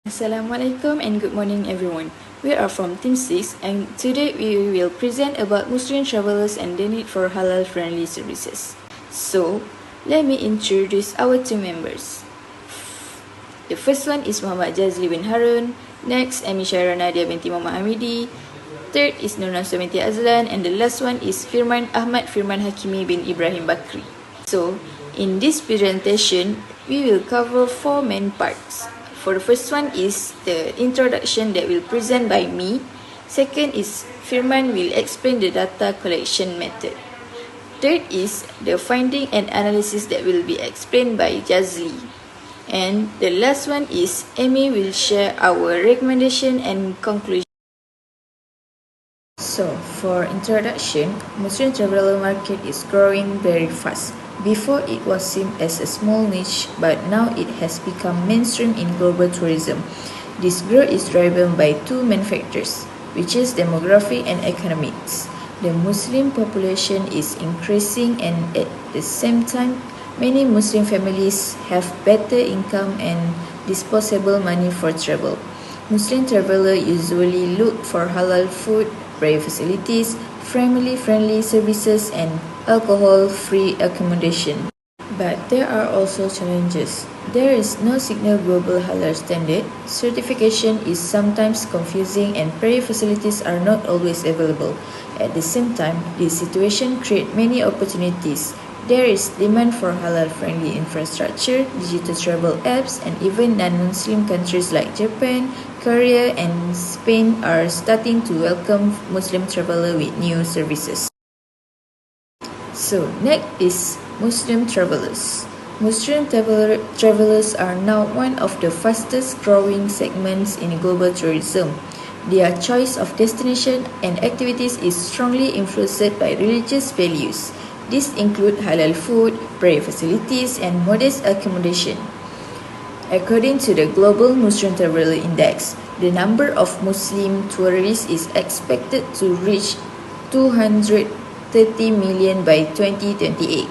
Assalamualaikum and good morning everyone. We are from Team 6 and today we will present about Muslim travelers and the need for halal-friendly services. So, let me introduce our team members. The first one is Muhammad Jazli bin Harun, next Amy Shaira Nadia binti Muhammad Hamidi, third is Nurna Suminti Azlan, and the last one is Firman Ahmad Firman Hakimi bin Ibrahim Bakri. So, in this presentation, we will cover four main parts. For the first one is the introduction that will present by me. Second is Firman will explain the data collection method. Third is the finding and analysis that will be explained by Jazli. And the last one is Amy will share our recommendation and conclusion. So, for introduction, Muslim traveler market is growing very fast. Before it was seen as a small niche, but now it has become mainstream in global tourism. This growth is driven by two main factors, which is demography and economics. The Muslim population is increasing and at the same time, many Muslim families have better income and disposable money for travel. Muslim travelers usually look for halal food, prayer facilities, family-friendly services and alcohol-free accommodation. But there are also challenges. There is no single global halal standard, certification is sometimes confusing and prayer facilities are not always available. At the same time, this situation creates many opportunities. There is demand for halal-friendly infrastructure, digital travel apps, and even non-Muslim countries like Japan, Korea, and Spain are starting to welcome Muslim travelers with new services. So, next is Muslim travelers. Muslim travelers are now one of the fastest growing segments in global tourism. Their choice of destination and activities is strongly influenced by religious values. These include halal food, prayer facilities, and modest accommodation. According to the Global Muslim Traveler Index, the number of Muslim tourists is expected to reach 230 million by 2028.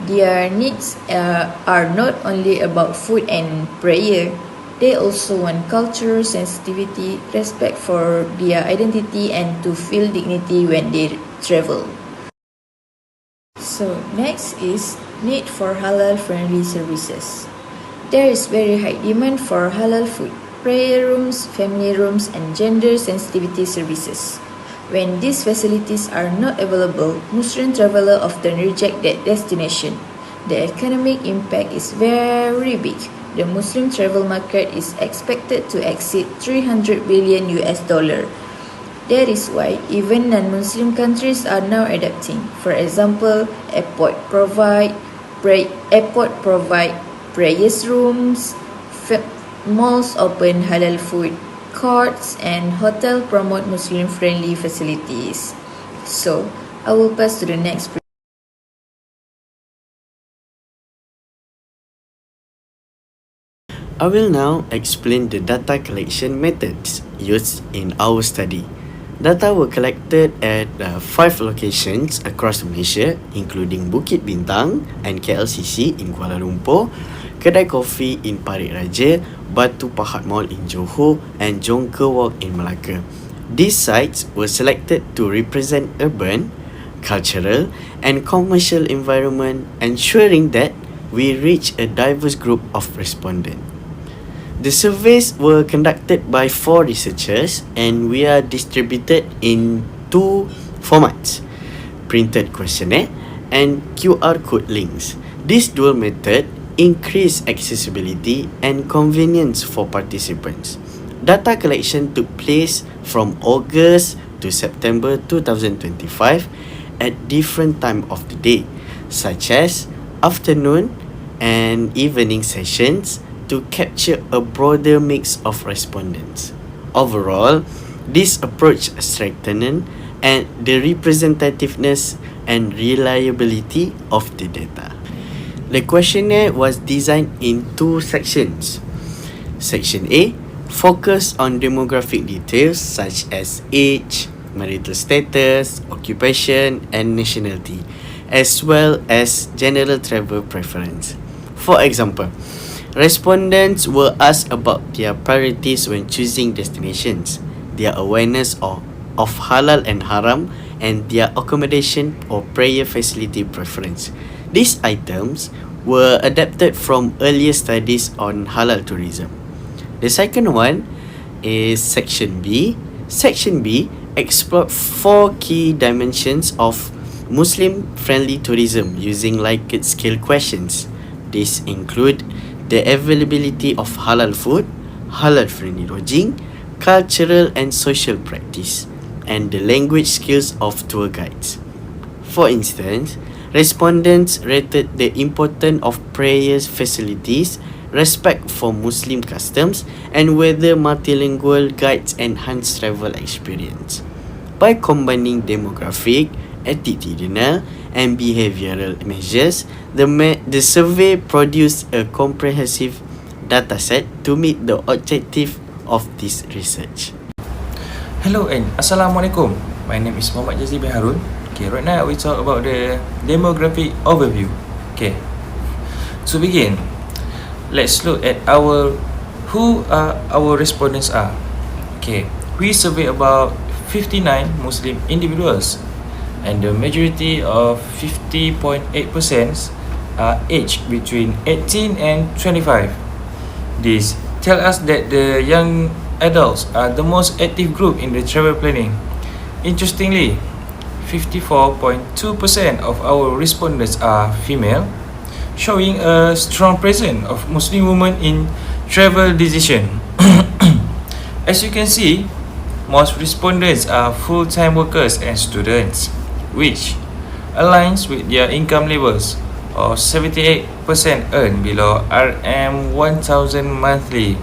Their needs are not only about food and prayer, they also want cultural sensitivity, respect for their identity, and to feel dignity when they travel. So, next is need for halal-friendly services. There is very high demand for halal food, prayer rooms, family rooms, and gender sensitivity services. When these facilities are not available, Muslim travelers often reject that destination. The economic impact is very big. The Muslim travel market is expected to exceed $300 billion. That is why even non-Muslim countries are now adapting. For example, airport provide prayer rooms, malls open halal food courts, and hotel promote Muslim-friendly facilities. So, I will pass to the next. I will now explain the data collection methods used in our study. Data were collected at 5 locations across Malaysia, including Bukit Bintang and KLCC in Kuala Lumpur, Kedai Kopi in Parit Raja, Batu Pahat Mall in Johor, and Jongke Walk in Melaka. These sites were selected to represent urban, cultural, and commercial environment, ensuring that we reach a diverse group of respondents. The surveys were conducted by 4 researchers and we are distributed in 2 formats, printed questionnaire and QR code links. This dual method increased accessibility and convenience for participants. Data collection took place from August to September 2025 at different time of the day, such as afternoon and evening sessions, to capture a broader mix of respondents. Overall, this approach strengthened and the representativeness and reliability of the data. The questionnaire was designed in 2 sections. Section A focused on demographic details such as age, marital status, occupation, and nationality, as well as general travel preference. For example, Respondents were asked about their priorities when choosing destinations, their awareness of halal and haram, and their accommodation or prayer facility preference. These items were adapted from earlier studies on halal tourism. The second one is Section B. Section B explored four key dimensions of Muslim-friendly tourism using Likert scale questions. These include the availability of halal food, halal-friendly lodging, cultural and social practice, and the language skills of tour guides. For instance, respondents rated the importance of prayers facilities, respect for Muslim customs, and whether multilingual guides enhance travel experience. By combining demographic, attitudinal, and behavioral measures, the survey produced a comprehensive dataset to meet the objective of this research. Hello and Assalamualaikum. My name is Muhammad Jazli bin Harun. Okay, right now we talk about the demographic overview. Okay, to begin, let's look at who our respondents are. Okay, we surveyed about 59 Muslim individuals, and the majority of 50.8% are aged between 18 and 25. This tell us that the young adults are the most active group in the travel planning. Interestingly, 54.2% of our respondents are female, showing a strong presence of Muslim women in travel decision. As you can see, most respondents are full-time workers and students, which aligns with their income levels, or 78% earn below RM1,000 monthly.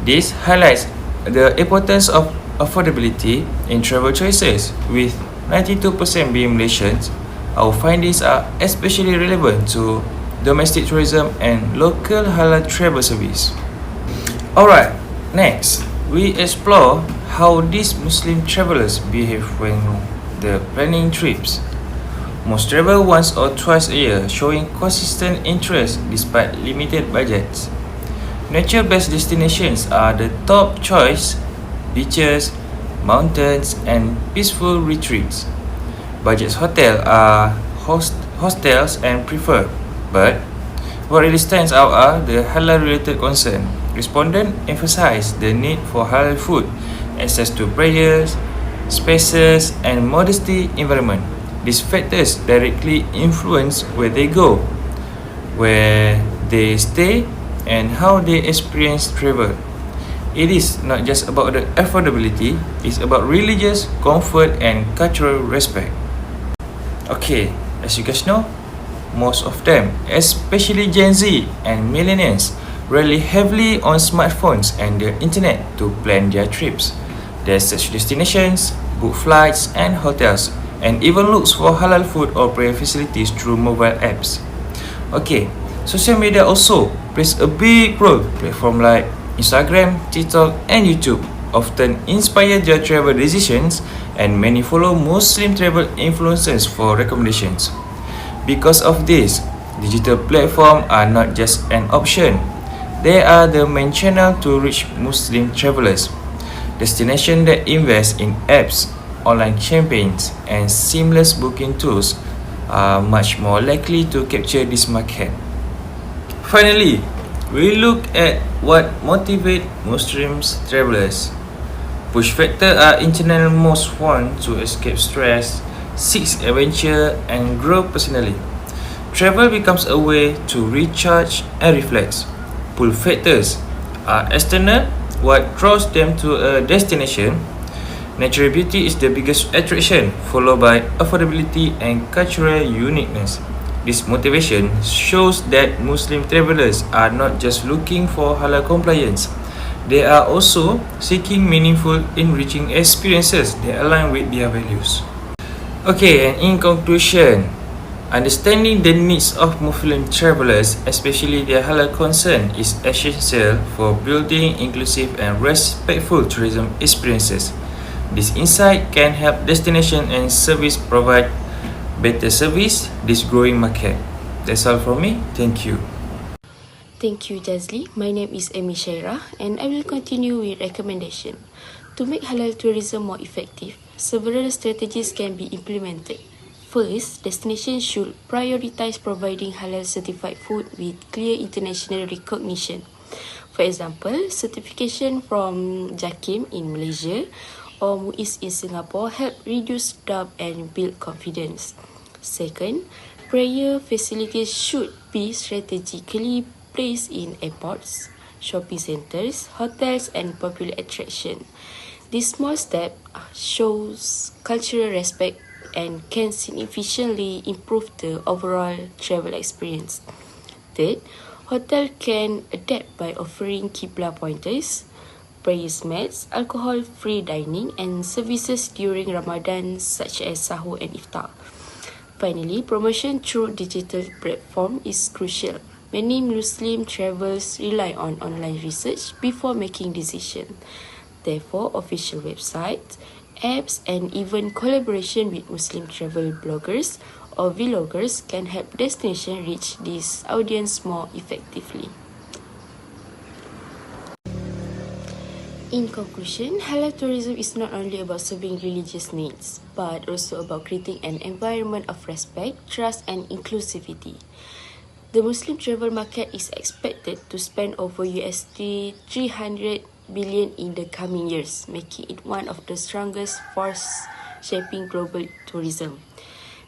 This highlights the importance of affordability in travel choices. With 92% being Malaysians, our findings are especially relevant to domestic tourism and local halal travel service. Alright, next, we explore how these Muslim travelers behave when they're planning trips. Most travel once or twice a year, showing consistent interest despite limited budgets. Nature-based destinations are the top choice: beaches, mountains, and peaceful retreats. Budget hotels are hostels and preferred, but what really stands out are the halal-related concerns. Respondents emphasize the need for halal food, access to prayers, spaces, and modesty environment. These factors directly influence where they go, where they stay, and how they experience travel. It is not just about the affordability, it's about religious comfort and cultural respect. Okay, as you guys know, most of them, especially Gen Z and millennials, rely heavily on smartphones and the internet to plan their trips. They search destinations, book flights and hotels, and even looks for halal food or prayer facilities through mobile apps. Okay, social media also plays a big role. Platforms like Instagram, TikTok, and YouTube often inspire their travel decisions, and many follow Muslim travel influencers for recommendations. Because of this, digital platforms are not just an option, they are the main channel to reach Muslim travelers. Destinations that invest in apps, online campaigns, and seamless booking tools are much more likely to capture this market. Finally, we look at what motivates Muslim travelers. Push factors are internal: most want to escape stress, seek adventure, and grow personally. Travel becomes a way to recharge and reflect. Pull factors are external: what draws them to a destination. Natural beauty is the biggest attraction, followed by affordability and cultural uniqueness. This motivation shows that Muslim travelers are not just looking for halal compliance, they are also seeking meaningful, enriching experiences that align with their values. Okay, and in conclusion, understanding the needs of Muslim travelers, especially their halal concern, is essential for building inclusive and respectful tourism experiences. This insight can help destination and service provide better service this growing market. That's all from me. Thank you. Thank you, Jazli. My name is Amy Shaira, and I will continue with recommendation. To make halal tourism more effective, several strategies can be implemented. First, destinations should prioritize providing halal certified food with clear international recognition. For example, certification from JAKIM in Malaysia or MUIS in Singapore help reduce doubt and build confidence. Second, prayer facilities should be strategically placed in airports, shopping centers, hotels, and popular attractions. This small step shows cultural respect and can significantly improve the overall travel experience. Third, hotel can adapt by offering Qibla pointers, prayers mats, alcohol-free dining, and services during Ramadan such as sahur and iftar. Finally, promotion through digital platform is crucial. Many Muslim travelers rely on online research before making decisions. Therefore, official websites, apps, and even collaboration with Muslim travel bloggers or vloggers can help destination reach this audience more effectively. In conclusion, halal tourism is not only about serving religious needs, but also about creating an environment of respect, trust, and inclusivity. The Muslim travel market is expected to spend over USD 300 billion in the coming years, making it one of the strongest forces shaping global tourism.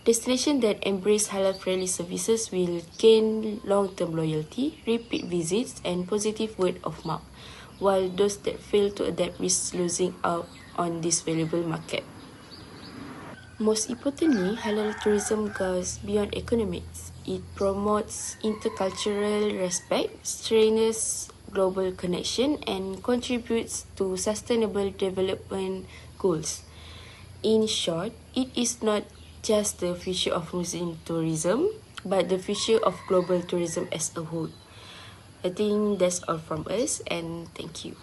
Destinations that embrace halal-friendly services will gain long-term loyalty, repeat visits, and positive word of mouth, while those that fail to adapt risk losing out on this valuable market. Most importantly, halal tourism goes beyond economics. It promotes intercultural respect, strengthens global connection, and contributes to sustainable development goals. In short, it is not just the future of Muslim tourism, but the future of global tourism as a whole. I think that's all from us, and thank you.